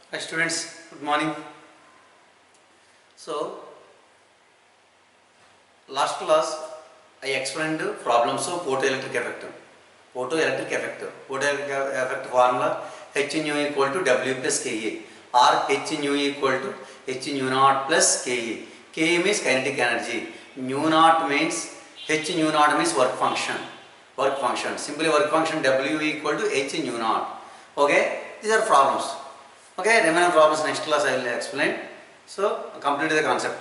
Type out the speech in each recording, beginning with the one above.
Hi students, good morning. So, last class I explained problems of photoelectric effect. Photoelectric effect. Photoelectric effect formula H nu equal to W plus Ka or H nu equal to H nu naught plus Ka. Ka means kinetic energy. Nu naught means H nu naught means work function. Work function. Simply work function W equal to H nu naught. Okay, these are problems. Okay, remaining problems next class I will explain. So, complete the concept.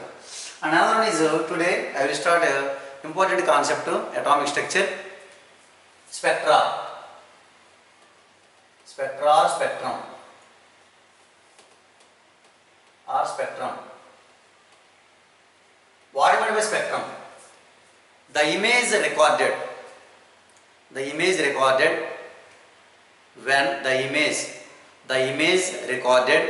Another one is today I will start a important concept atomic structure, spectra. Spectra or spectrum or spectrum. What do you mean by spectrum? The image recorded when the image recorded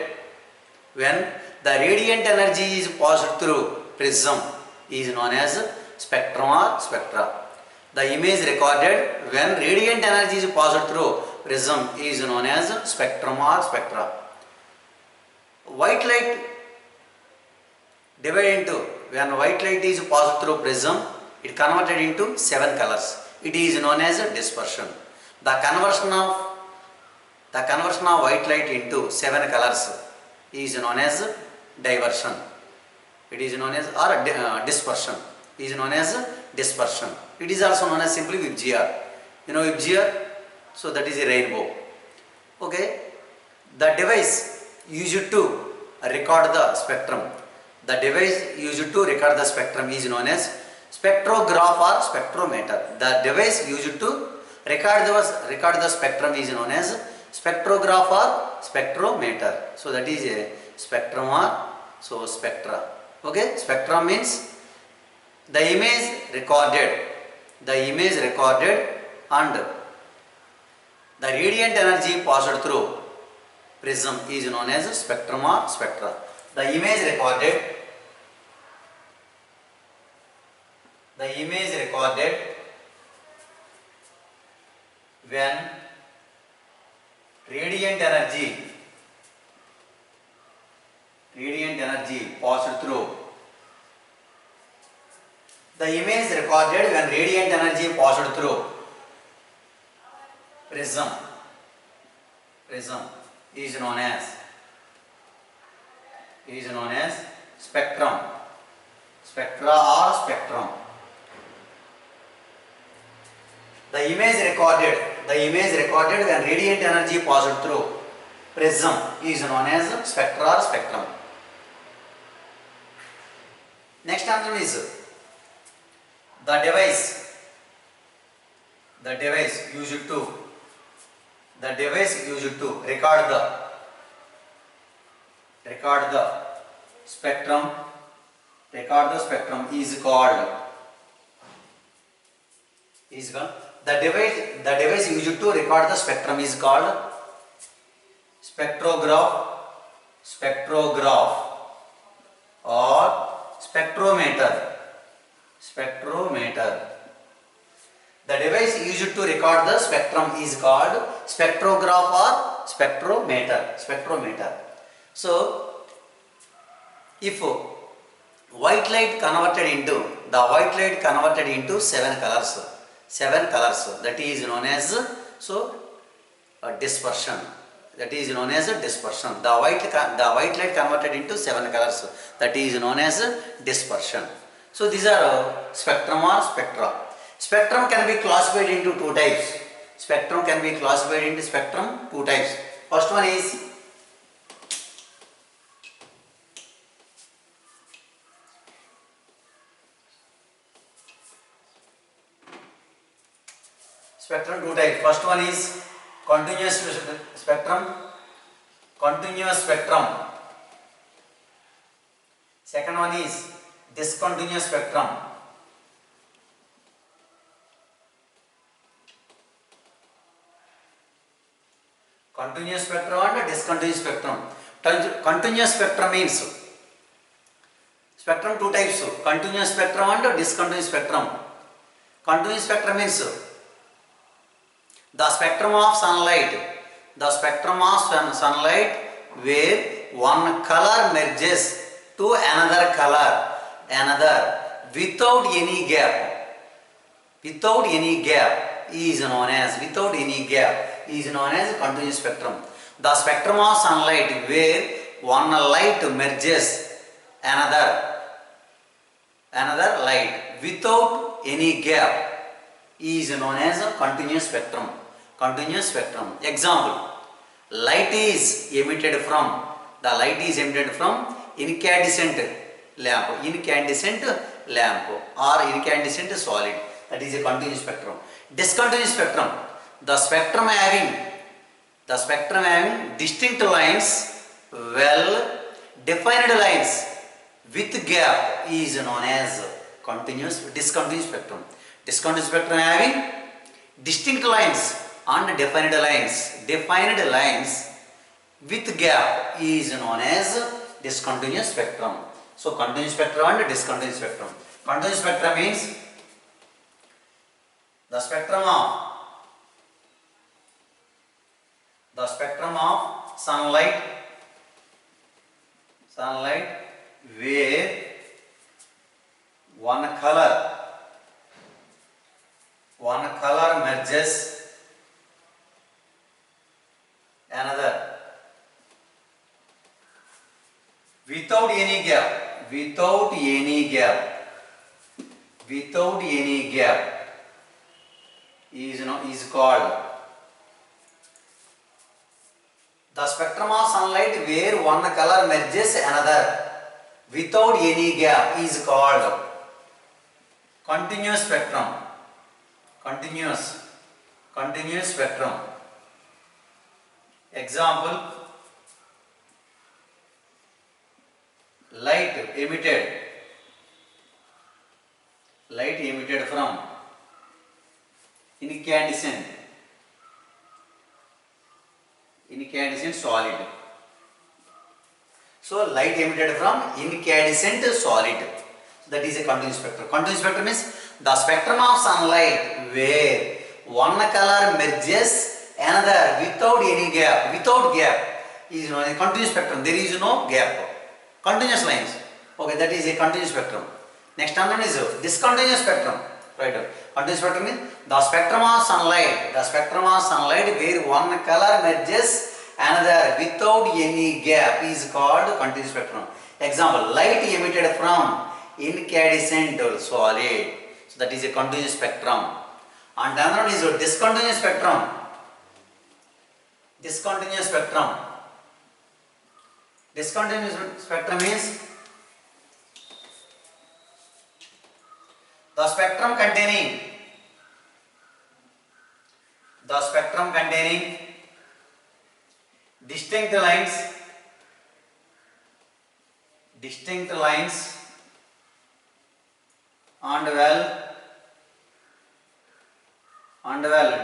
when the radiant energy is passed through prism is known as spectrum or spectra. The image recorded when radiant energy is passed through prism is known as spectrum or spectra. White light divided into, when white light is passed through prism, it converted into 7 colors. It is known as dispersion. The conversion of white light into 7 colors is known as diversion. It is known as dispersion. It is known as dispersion. It is also known as simply VIBGYOR. You know VIBGYOR? So that is a rainbow. Okay. The device used to record the spectrum. The device used to record the spectrum is known as spectrograph or spectrometer. The device used to record the spectrum is known as spectrograph or spectrometer. So that is a spectrum or spectra. Okay, spectrum means the image recorded and the radiant energy passed through prism is known as spectrum or spectra. The image recorded when radiant energy passed through. The image recorded when radiant energy passed through prism is known as spectrum, spectra or spectrum. The image recorded when radiant energy passed through prism is known as spectra or spectrum. Next answer is the device used to record the spectrum is called the device used to record the spectrum is called spectrograph or spectrometer. The device used to record the spectrum is called spectrograph or spectrometer. So, if white light converted into 7 colors, that is known as dispersion. That is known as dispersion. The white light converted into 7 colors, that is known as dispersion. So these are spectrum or spectra. Spectrum can be classified into 2 types. First one is spectrum 2 types. First one is continuous spectrum. Second one is discontinuous spectrum. Continuous spectrum and discontinuous spectrum. Continuous spectrum means spectrum 2 types: continuous spectrum and discontinuous spectrum. Continuous spectrum means the spectrum of sunlight where one color merges to another color, without any gap. Without any gap is known as continuous spectrum. The spectrum of sunlight where one light merges another light without any gap is known as a continuous spectrum. Example: light is emitted from incandescent lamp or incandescent solid. That is a continuous spectrum. Discontinuous spectrum: the spectrum having distinct lines, well defined lines with gap is known as discontinuous spectrum. Discontinuous spectrum having distinct lines and defined lines with gap is known as discontinuous spectrum. So continuous spectrum and discontinuous spectrum. Continuous spectrum means the spectrum of sunlight where one color merges another without any gap is called the spectrum of sunlight where one color merges another without any gap is called continuous spectrum. Continuous spectrum. Example: light emitted from incandescent solid. So light emitted from incandescent solid, that is a continuous spectrum. Continuous spectrum means the spectrum of sunlight where one color merges another without any gap. Without gap is known as continuous spectrum. There is no gap. Continuous lines. Okay, that is a continuous spectrum. Next one is discontinuous spectrum. Right. Continuous spectrum means the spectrum of sunlight where one color merges another without any gap is called continuous spectrum. Example: light emitted from incandescent solid. So that is a continuous spectrum. And another one is discontinuous spectrum. Discontinuous spectrum means the spectrum containing distinct lines and well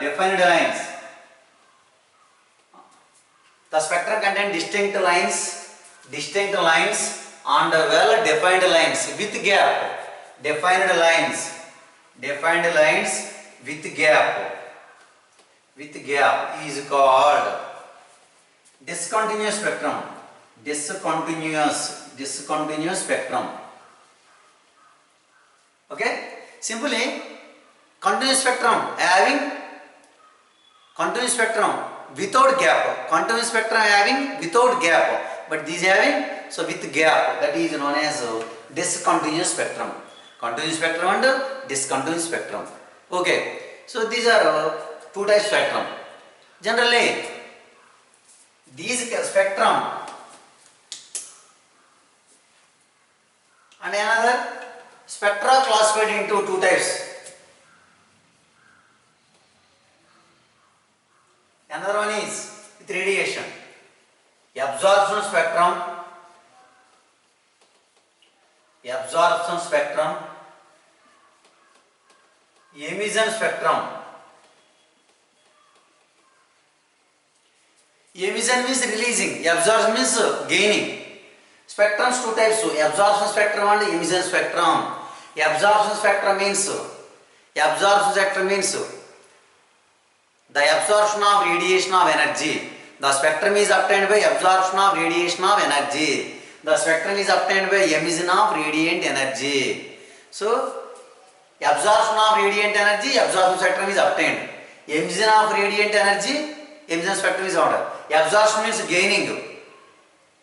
defined lines. The spectrum contains distinct lines and well defined lines with gap. Defined lines with gap is called discontinuous spectrum. Discontinuous spectrum. Okay, simply continuous spectrum having continuous spectrum without gap. Continuous spectrum having without gap, but these having so with gap, that is known as discontinuous spectrum. Continuous spectrum and discontinuous spectrum. Okay, so these are two types spectrum. Generally, these spectrum and another spectra classified into two types. Another one is with radiation. Absorption spectrum, emission spectrum. Emission means releasing, absorption means gaining. Spectrums two types, absorption spectrum and emission spectrum. Absorption spectrum means the absorption of radiation of energy. The spectrum is obtained by absorption of radiation of energy. The spectrum is obtained by emission of radiant energy. So, absorption of radiant energy, absorption spectrum is obtained. Emission of radiant energy, emission spectrum is ordered. Absorption means gaining.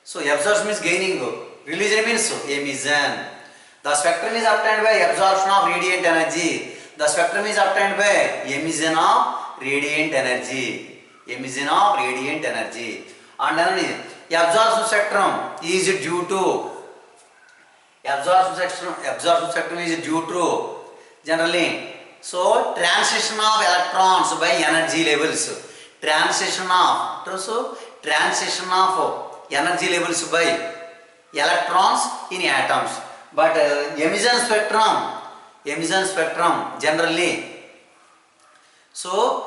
So, absorption means gaining. Release means emission. The spectrum is obtained by absorption of radiant energy. The spectrum is obtained by emission of radiant energy. Emission of radiant energy. And then absorption spectrum is due to absorption spectrum is due to generally so transition of electrons by energy levels. Transition of energy levels by electrons in atoms. But emission spectrum generally so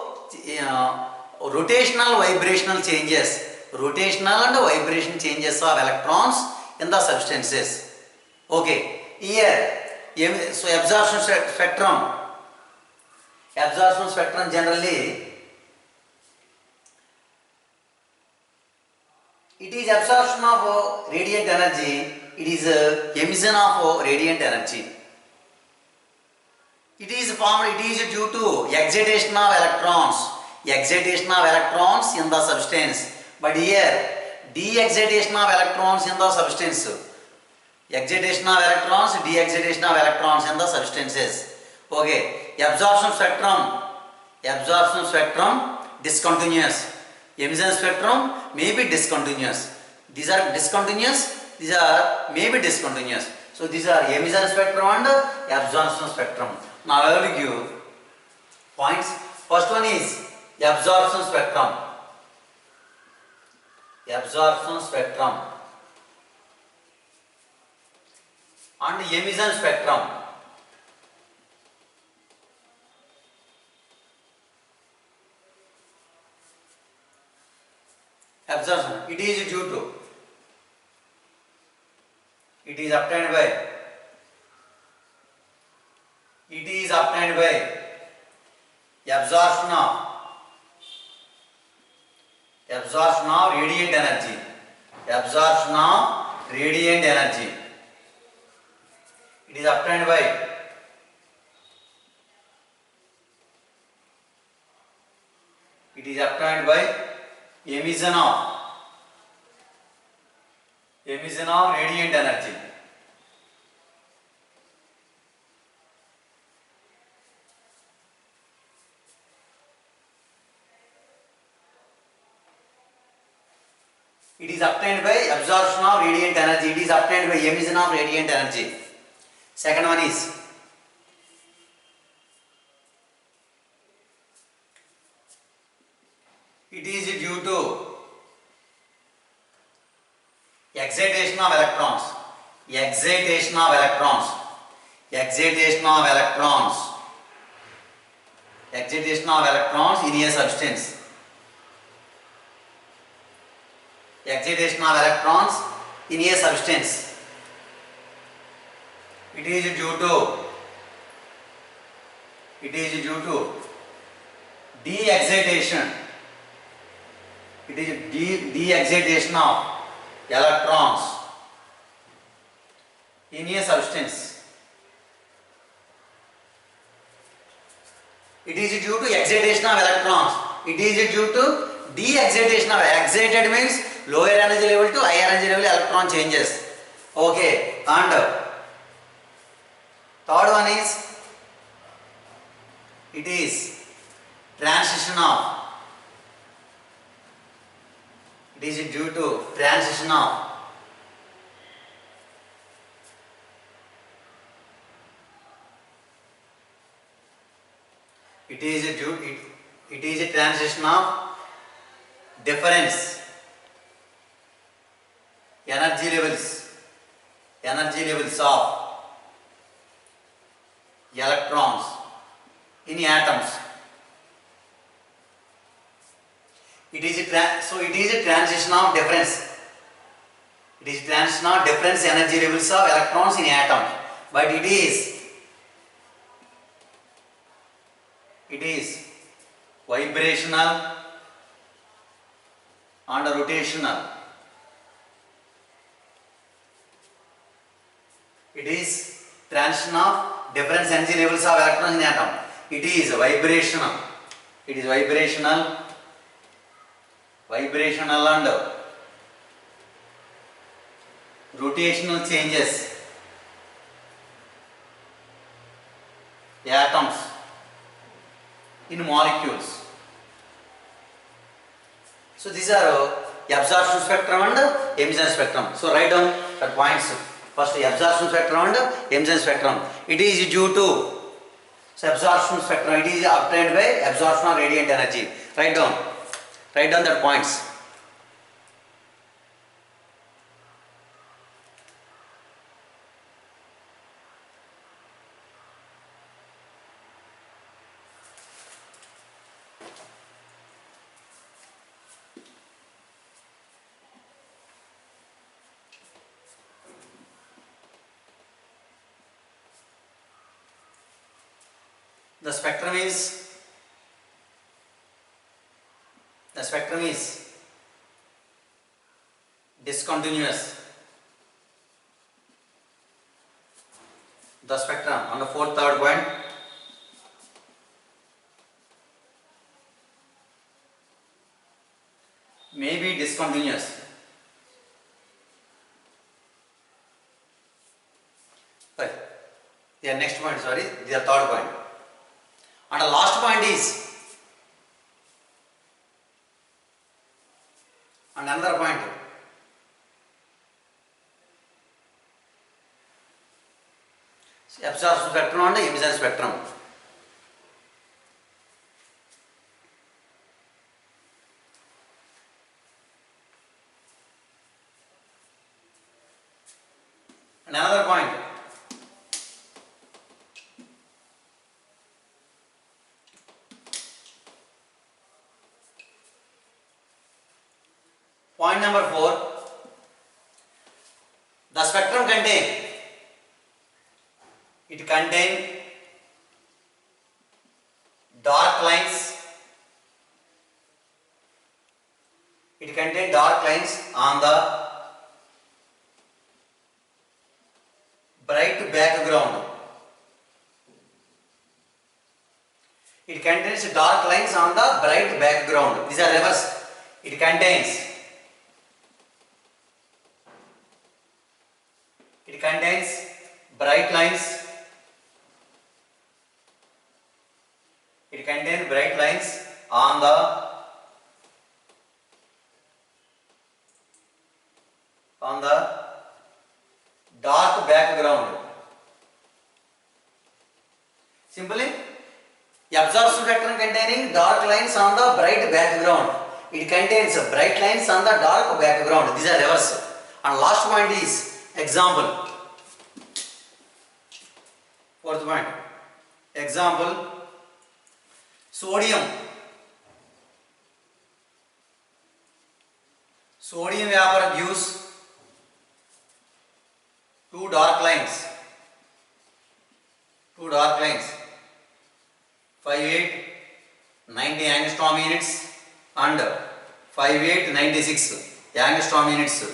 rotational vibrational changes, rotational and vibration changes of electrons in the substances. Okay, here so absorption spectrum generally it is absorption of radiant energy, it is emission of radiant energy. It is due to excitation of electrons in the substance. But here, de-excitation of electrons in the substance. Excitation of electrons, de-excitation of electrons in the substances. Okay, absorption spectrum discontinuous. Emission spectrum may be discontinuous. These are discontinuous, these are may be discontinuous. So these are emission spectrum and absorption spectrum. Now I will give points. First one is absorption spectrum. Absorption spectrum and emission spectrum. Absorption, it is due to, it is obtained by absorption of radiant energy. Absorption of radiant energy. It is obtained by emission of radiant energy. It is obtained by absorption of radiant energy. It is obtained by emission of radiant energy. Second one is it is due to excitation of electrons. Excitation of electrons in a substance. Excitation of electrons in a substance. It is due to de-excitation. It is de-excitation of electrons in a substance. It is due to excitation of electrons. It is due to de-excitation of excited means lower energy level to higher energy level electron changes. Okay, and third one is it is transition of. It is due to transition of it is a transition of difference energy levels of electrons in atoms. It is a transition of difference. It is transition of difference energy levels of electrons in atom. But it is vibrational and rotational. It is transition of different energy levels of electrons in atom. It is vibrational. It is vibrational and rotational changes atoms in molecules. So these are absorption spectrum and emission spectrum. So write down the points. First, absorption spectrum and emission spectrum. It is due to, so absorption spectrum, it is obtained by absorption of radiant energy. Write down the points. The spectrum is discontinuous. The spectrum on the third point. May be discontinuous. The next point, sorry, the third point. And the last point is, and another point, absorption spectrum and emission spectrum. And another point, point number 4, the spectrum contains dark lines. It contains dark lines on the bright background. It contains dark lines on the bright background. These are reverse. It contains bright lines. It contains bright lines on the dark background. Simply, absorption spectrum containing dark lines on the bright background. It contains bright lines on the dark background. These are reverse. And last point is example. Fourth point. Example. Sodium vapor gives two dark lines, 5890 angstrom units and 5896 angstrom units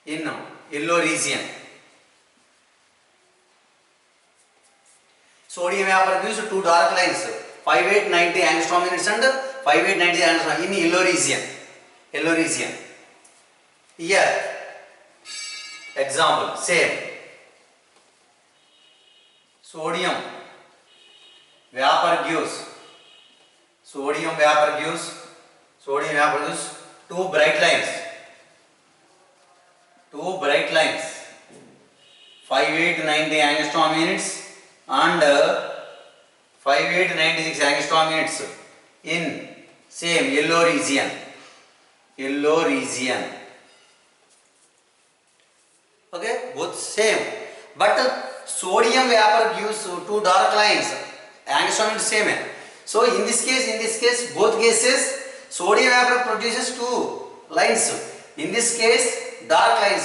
in yellow region. Sodium vapor gives two dark lines, 5890 angstrom units and 5890 angstrom in yellow region. Here, example, same. Sodium vapor gives two bright lines, 5890 angstrom units and 5896 angstrom units in same yellow region. Okay, both same, but sodium vapor gives two dark lines, angstrom units same. So in this case, both cases, sodium vapor produces two lines. In this case, dark line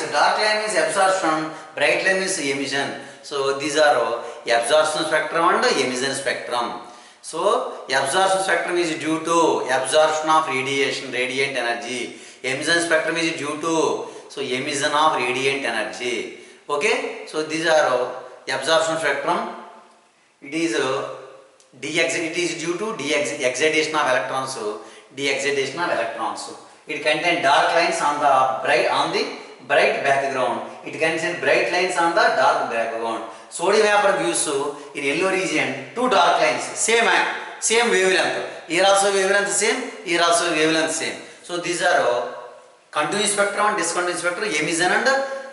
means absorption, bright line means emission. So these are absorption spectrum and emission spectrum. So absorption spectrum is due to absorption of radiation, radiant energy. Emission spectrum is due to emission of radiant energy. Okay, so these are absorption spectrum. It is it is due to excitation of electrons, de-excitation of electrons. It contains dark lines on the bright background. It contains bright lines on the dark background. Sodium vapor gives in yellow region two dark lines, same wavelength. Here also wavelength same, here also wavelength same. So these are continuous spectrum and discontinuous spectrum, emission and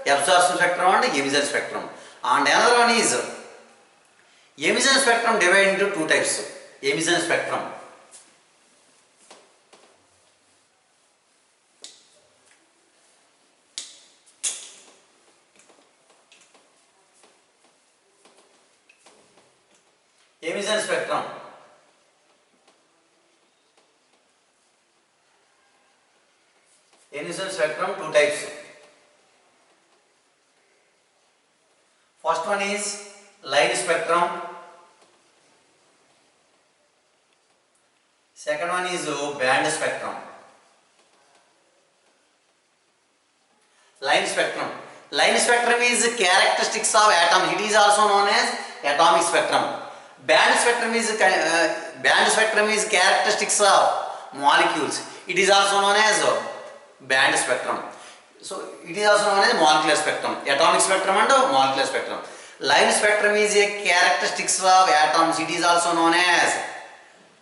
absorption spectrum and emission spectrum. And another one is emission spectrum divided into two types. Emission spectrum. Emission spectrum. Emission spectrum two types. First one is line spectrum. Second one is band spectrum. Line spectrum. Line spectrum is characteristics of atoms. It is also known as atomic spectrum. Band spectrum is characteristics of molecules. It is also known as band spectrum. So it is also known as molecular spectrum. Atomic spectrum and molecular spectrum. Line spectrum is a characteristics of atoms. It is also known as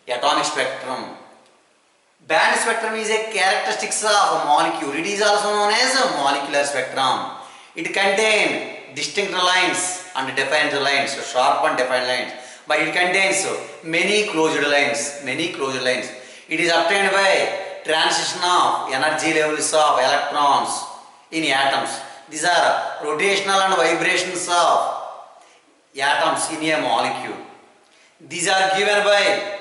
atomic spectrum. Band spectrum is a characteristics of a molecule. It is also known as a molecular spectrum. It contains distinct lines and defined lines, sharp and defined lines. But it contains many closed lines. It is obtained by transition of energy levels of electrons in atoms. These are rotational and vibrations of atoms in a molecule. These are given by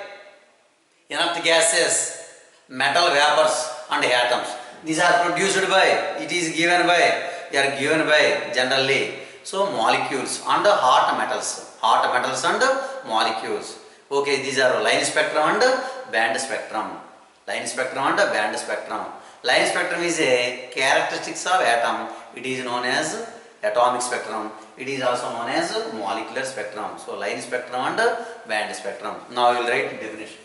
inert gases, metal vapors and atoms. These are produced by, they are given by generally. So molecules and hot metals and molecules. Okay, these are line spectrum and band spectrum. Line spectrum and band spectrum. Line spectrum is a characteristics of atom. It is known as atomic spectrum. It is also known as molecular spectrum. So line spectrum and band spectrum. Now we will write definition.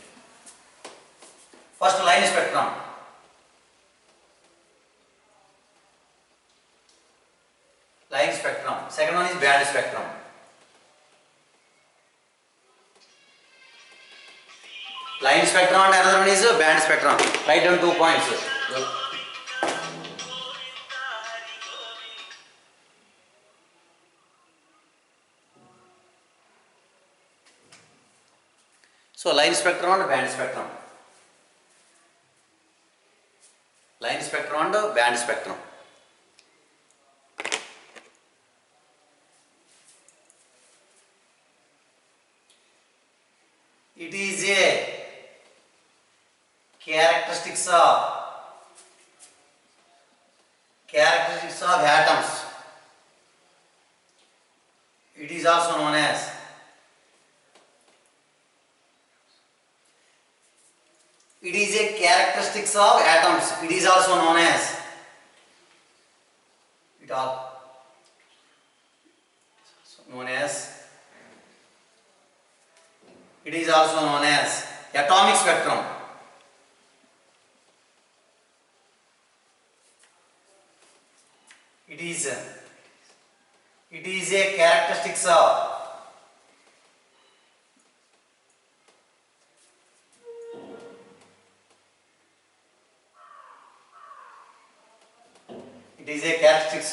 First, line spectrum. Line spectrum. Second one is band spectrum. Line spectrum and another one is band spectrum. Write down 2 points. So line spectrum and band spectrum. Line spectrum and band spectrum. It is a characteristics of atoms. It is also known as it is a characteristics of atoms. It is also known as it is also known as atomic spectrum. It is a characteristics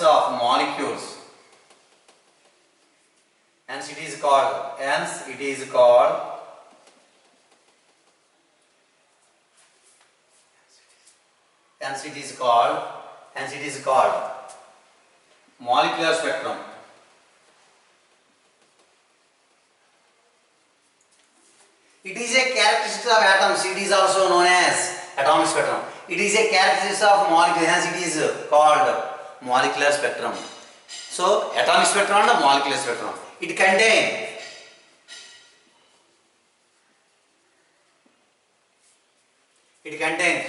of molecules. Hence it is called molecular spectrum. It is a characteristic of atoms. It is also known as atomic spectrum. It is a characteristic of molecule. Hence it is called molecular spectrum. So atomic spectrum and molecular spectrum. It contains It contains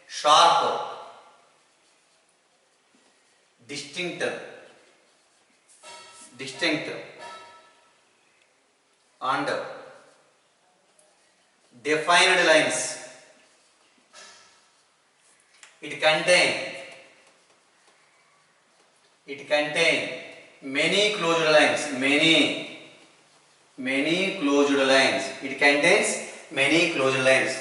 sharp, distinct and defined lines. It contain many closed lines. Many closed lines. It contains many closed lines.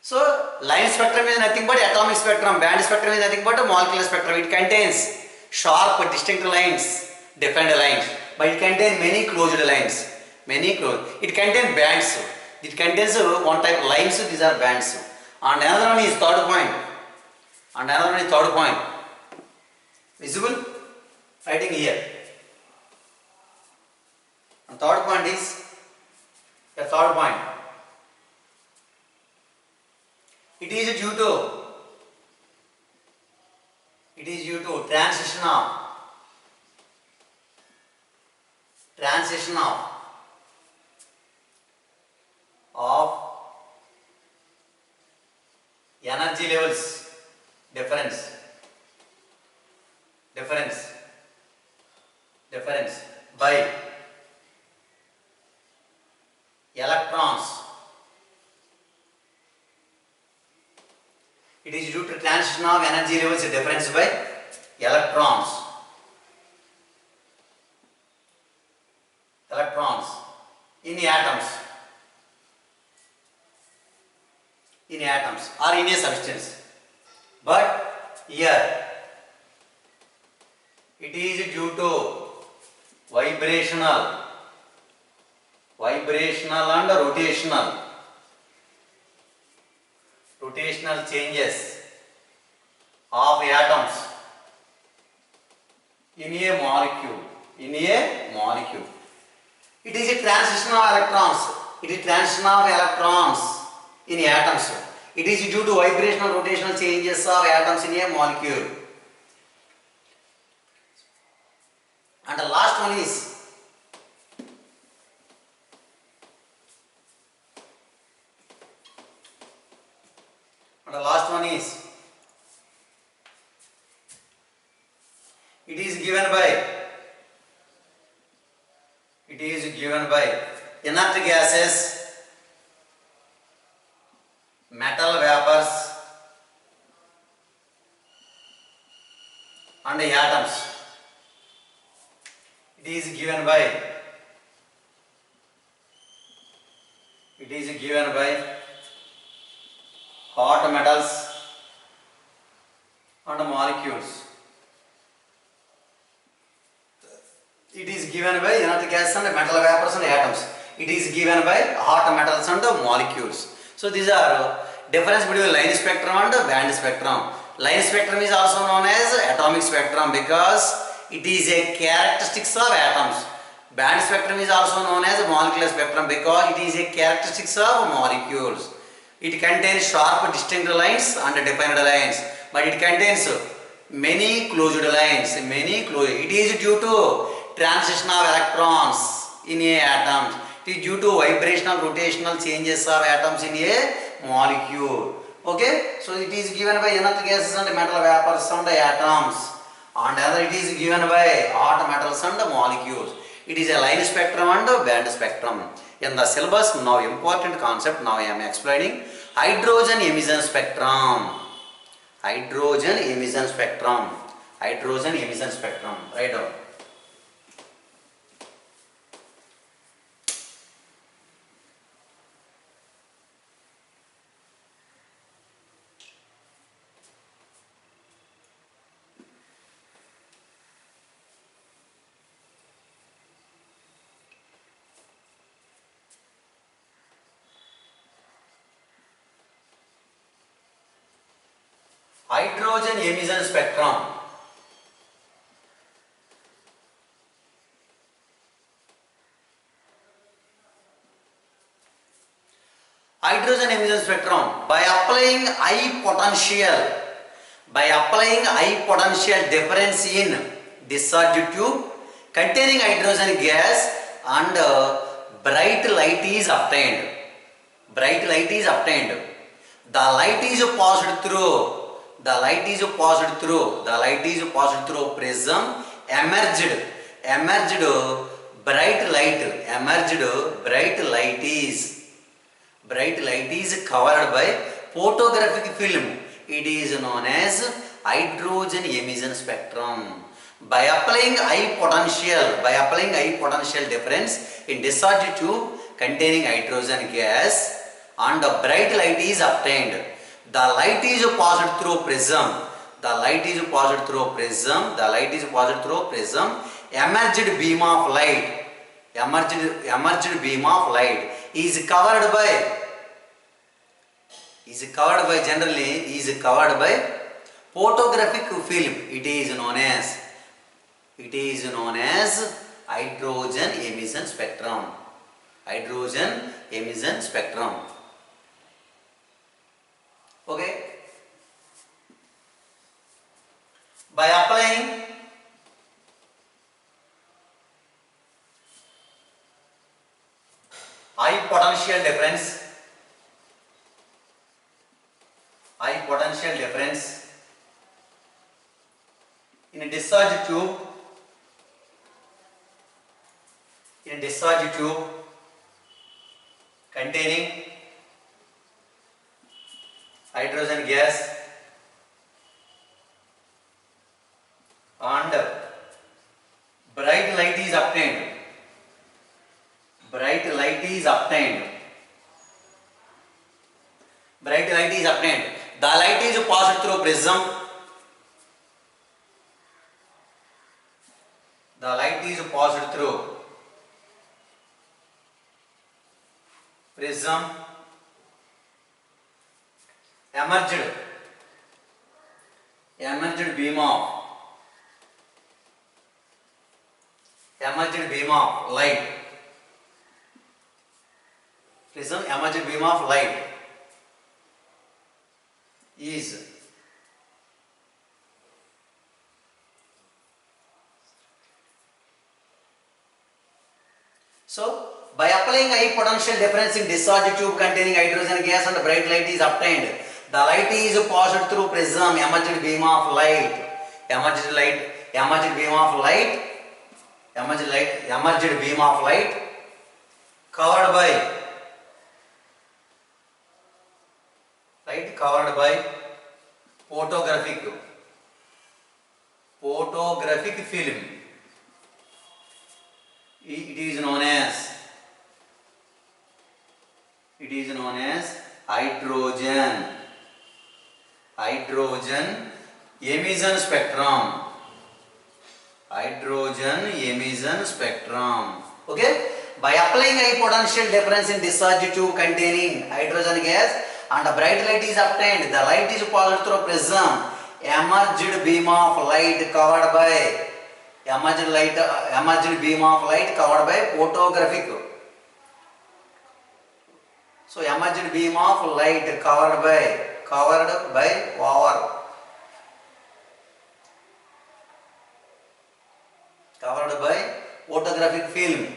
So line spectrum is nothing but atomic spectrum. Band spectrum is nothing but a molecular spectrum. It contains sharp, distinct lines, defined lines, but it contains many closed lines. It contains bands. It contains one type of lines. These are bands. And another one is third point. Visible? Writing here. And third point is the third point. It is due to transition of energy levels difference by electrons. It is due to transition of energy levels difference by electrons in atoms or in a substance. But here it is due to vibrational and rotational changes of atoms in a molecule. It is a transition of electrons. In atoms. It is due to vibrational rotational changes of atoms in a molecule. And the last one is it is given by inert gases, metal vapors and atoms. It is given by hot metals and molecules. It is given by inert gas and metal vapors and atoms. It is given by hot metals and molecules. So these are difference between line spectrum and band spectrum. Line spectrum is also known as atomic spectrum because it is a characteristics of atoms. Band spectrum is also known as molecular spectrum because it is a characteristics of molecules. It contains sharp distinct lines and defined lines, but it contains many closed lines. It is due to transition of electrons in a atoms. It is due to vibrational rotational changes of atoms in a molecule. Okay, so it is given by inert gases and metal vapors and atoms, and other it is given by hot metals and molecules. It is a line spectrum and band spectrum. In the syllabus, now important concept now I am explaining hydrogen emission spectrum. Write down. Hydrogen emission spectrum. Hydrogen emission spectrum by applying high potential difference in discharge tube containing hydrogen gas and bright light is obtained. The light is passed through. The light is passed through. The light is passed through prism. Emerged. Emerged bright light. Emerged bright light is. Bright light is covered by photographic film. It is known as hydrogen emission spectrum. By applying high potential difference in discharge tube containing hydrogen gas, and the bright light is obtained. The light is passed through prism. The light is passed through prism. The light is passed through prism. Emerged beam of light. Emerged beam of light is covered by photographic film. It is known as hydrogen emission spectrum. Hydrogen emission spectrum. Okay. By applying high potential difference in a discharge tube containing hydrogen gas and bright light is obtained. Bright light is obtained. The light is passed through prism. The light is passed through prism. Emerged beam of light. Prism emerged beam of light is so by applying high potential difference in discharge tube containing hydrogen gas and bright light is obtained. The light is passed through prism. Emerged beam of light covered by photographic film. It is known as hydrogen emission spectrum. Okay. By applying high potential difference in discharge tube containing hydrogen gas and a bright light is obtained, the light is passed through prism. Emerged beam of light covered by photographic. So emerged beam of light covered by photographic film.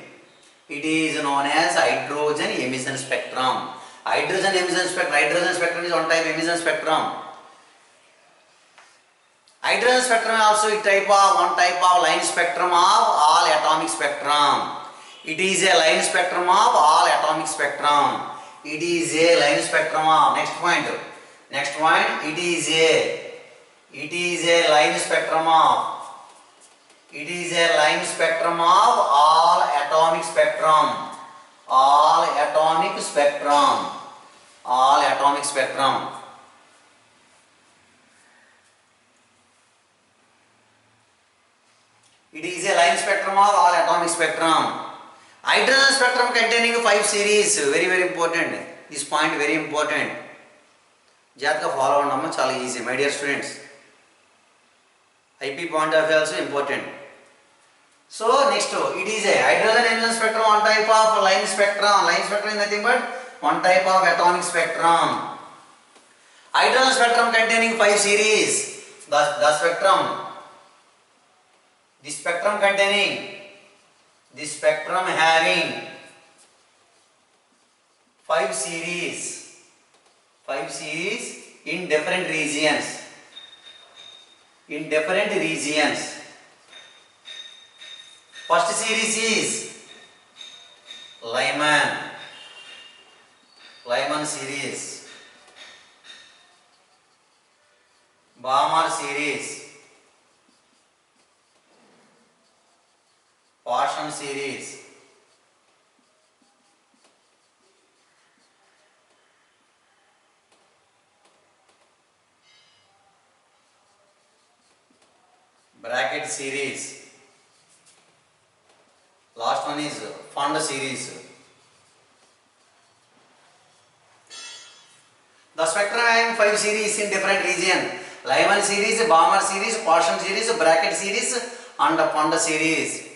It is known as hydrogen emission spectrum. Hydrogen spectrum is one type emission spectrum. Hydrogen spectrum is also one type of line spectrum of all atomic spectrum. It is a line spectrum of all atomic spectrum. It is a line spectrum of next point. It is a line spectrum of all atomic spectrum. It is a line spectrum of all atomic spectrum. Hydrogen spectrum containing 5 series. Very, very important. This point very important. Jatka follow on chala easy, my dear students. IP point of view also important. So next, it is a hydrogen emission spectrum, one type of line spectrum. Line spectrum is nothing but one type of atomic spectrum. Hydrogen spectrum containing 5 series. The spectrum having 5 series. 5 series in different regions. In different regions. First series is Lyman. Lyman series. Balmer series. Parsons series. Bracket series. Last one is Fund series. The spectrum having 5 series in different region. Lyman series, Balmer series, Parsons series, Bracket series and Fund series.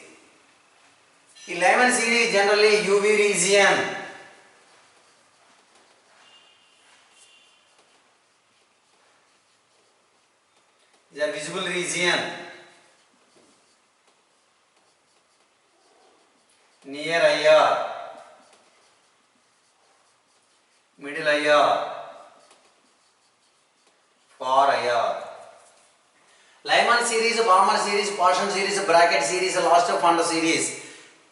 In Lyman series generally UV region. These are visible region. Near IR, middle IR, far IR. Lyman series, Balmer series, Parsons series, Bracket series, last Fund series.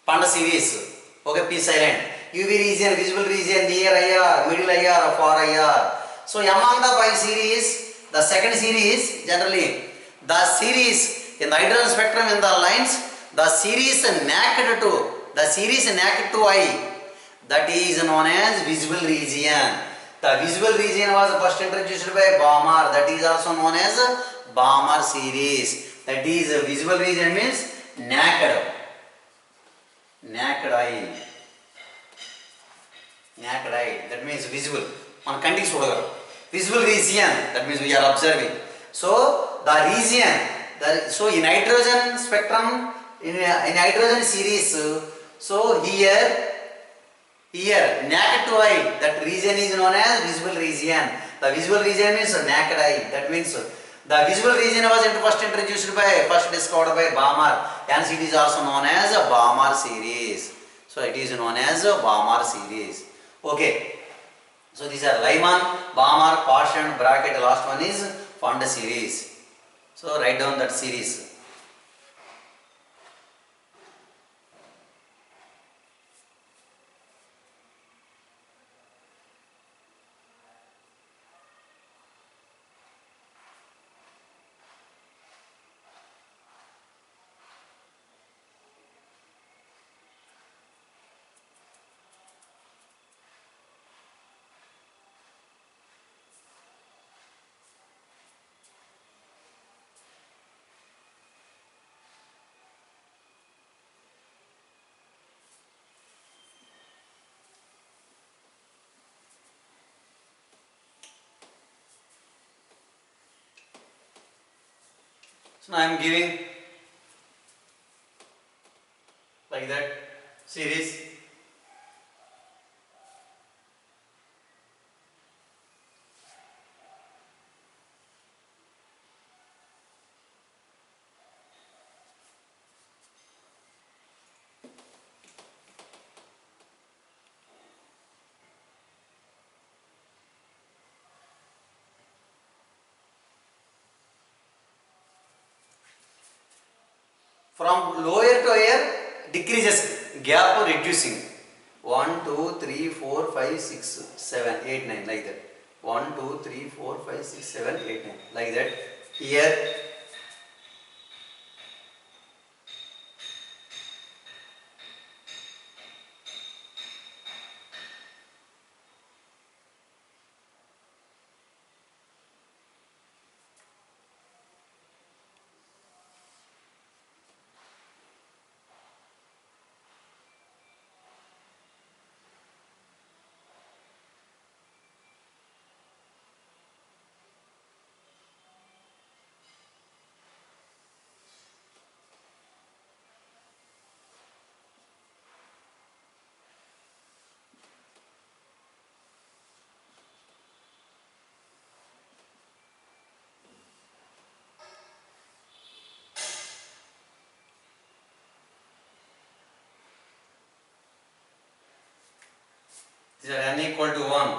Fund series. Okay, P silent. UV region, visible region, near IR, middle IR, far IR. So among the 5 series, the second series generally, the series in the hydrogen spectrum in the lines, the series naked to eye, that is known as visible region. The visible region was first introduced by Balmer, that is also known as Balmer series. That is visible region means naked eye. Naked eye, that means visible. On kanti sudagaru. Visible region, that means we are observing. So the region, so in hydrogen spectrum, in hydrogen series, so here naked to eye, that region is known as visible region. The visible region is naked eye. That means the visible region was first discovered by Balmer. Hence it is also known as a Balmer series. So it is known as a Balmer series. Okay. So these are Lyman, Balmer, Parsons, Bracket. Last one is Fund series. So write down that series. So now I am giving like that series. From lower to higher decreases, gap reducing. 1, 2, 3, 4, 5, 6, 7, 8, 9 like that. 1, 2, 3, 4, 5, 6, 7, 8, 9 like that. Here these are n equal to 1.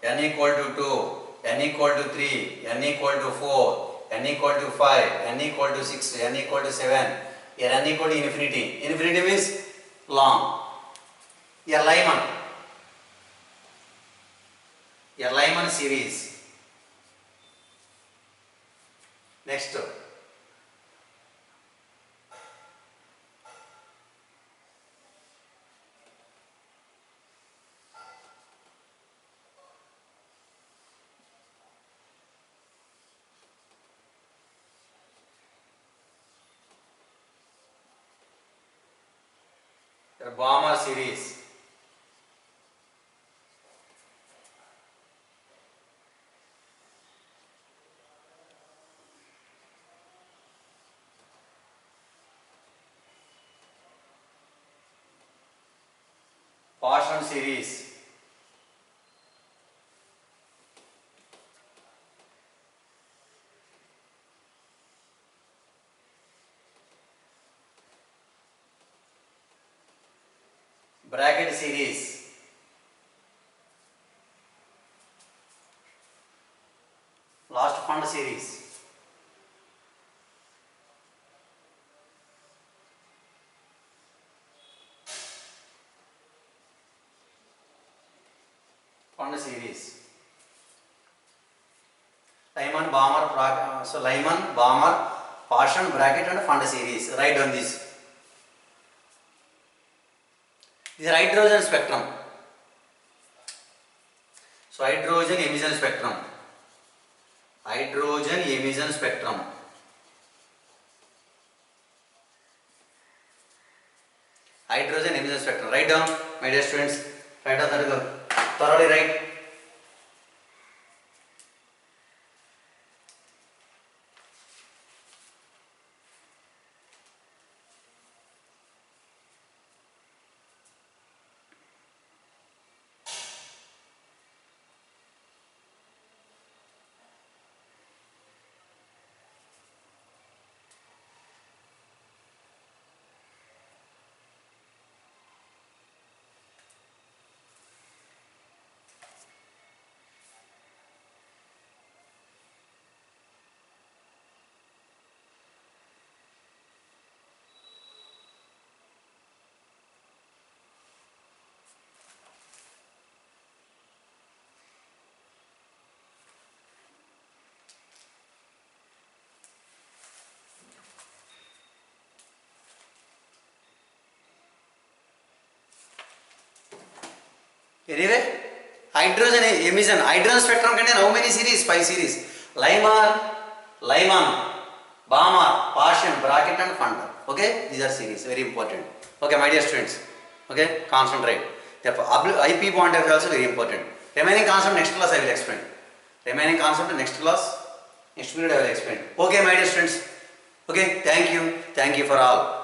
n equal to 2, n equal to 3, n equal to 4, n equal to 5, n equal to 6, n equal to 7, here n equal to infinity. Infinity means long. A Lyman series. Next, the Balmer series. Parshan series. Bracket series. Last fund series. Fund series. Lyman, Balmer, so Lyman, Balmer, Parshan, bracket and fund series. Write down this. This is hydrogen spectrum. So hydrogen emission spectrum. Hydrogen emission spectrum. Hydrogen emission spectrum. Write down, my dear students. Write down that. Thoroughly write. Anyway, hydrogen emission, hydrogen spectrum contain how many series? 5 series. Lyman, Balmer, Parshan, bracket and fund. Okay, these are series, very important. Okay, my dear students. Okay, concentrate. Therefore, IP bond is also very important. Remaining concept next class I will explain. Remaining concept next class, next period I will explain. Okay, my dear students. Okay, thank you for all.